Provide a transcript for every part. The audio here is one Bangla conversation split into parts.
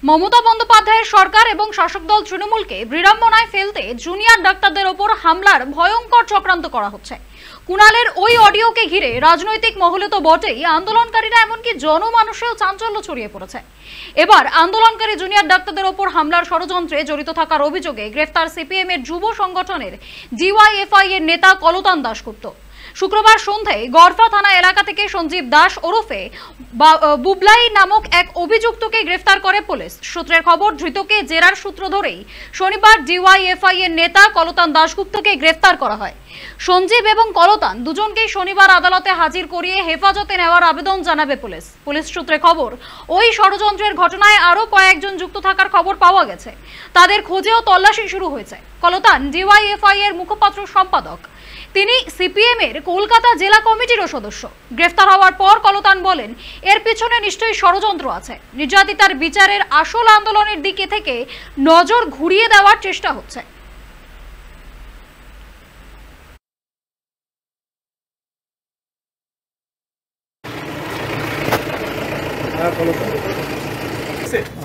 মমতা বন্দ্যোপাধ্যায়ের সরকার এবং শাসক দল তৃণমূলকে বিড়ম্বনায় ফেলতে জুনিয়র ডাক্তারদের ওপর হামলার ভয়ঙ্কর চক্রান্ত করা হচ্ছে। কুণালের ওই অডিওকে ঘিরে রাজনৈতিক মহলে তো বটেই, আন্দোলনকারীরা এমনকি জনমানুষেও চাঞ্চল্য ছড়িয়ে পড়েছে। এবার আন্দোলনকারী জুনিয়র ডাক্তারদের ওপর হামলার ষড়যন্ত্রে জড়িত থাকার অভিযোগে গ্রেফতার সিপিএম এর যুব সংগঠনের ডিওয়াইএফআই এর নেতা কলতান দাশগুপ্ত। শুক্রবার সন্ধ্যায় গড়ফা থানা এলাকা থেকে সঞ্জীব দাস ওরফে বুবলাই নামক এক অভিযুক্তকে গ্রেফতার করে পুলিশ। সূত্রের খবর, ধৃতকে জেরার সূত্র ধরেই শনিবার ডিওয়াইএফআই এর নেতা কলতান দাশগুপ্তকে গ্রেফতার করা হয়। সঞ্জীব এবং কলতান দুজনকেই শনিবার আদালতে হাজির করিয়ে হেফাজতে নেওয়ার আবেদন জানাবে পুলিশ। পুলিশ সূত্রে খবর, ওই ষড়যন্ত্রের ঘটনায় আরও কয়েকজন যুক্ত থাকার খবর পাওয়া গেছে। তাদের খোঁজেও তল্লাশি শুরু হয়েছে। কলতান ডিওয়াইএফআই এর মুখপাত্র সম্পাদক, তিনি সিপিএম এর কলকাতা জেলা কমিটিরও সদস্য। গ্রেফতার হওয়ার পর কলতান বলেন, এর পিছনে নিশ্চয়ই ষড়যন্ত্র আছে। নির্যাতিতার বিচারের আসল আন্দোলনের দিকে থেকে নজর ঘুরিয়ে দেওয়ার চেষ্টা হচ্ছে।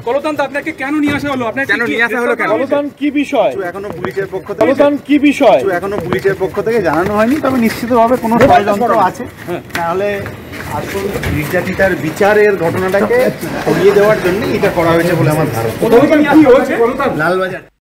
কলতান আপনাকে কেন নিয়ে আসা হলো? আপনাকে কেন নিয়ে আসা হলো? কলতান কি বিষয় এখনো পুলিশের পক্ষ থেকে কলতান কি বিষয় এখনো পুলিশের পক্ষ থেকে জানানো হয়নি, তবে নিশ্চিতভাবে কোনো ষড়যন্ত্র আছে। তাহলে আসল নির্যাতিতার বিচারের ঘটনাটাকে সরিয়ে দেওয়ার জন্য এটা করা হয়েছে বলে আমার ধারণা। কি হয়েছে? লালবাজার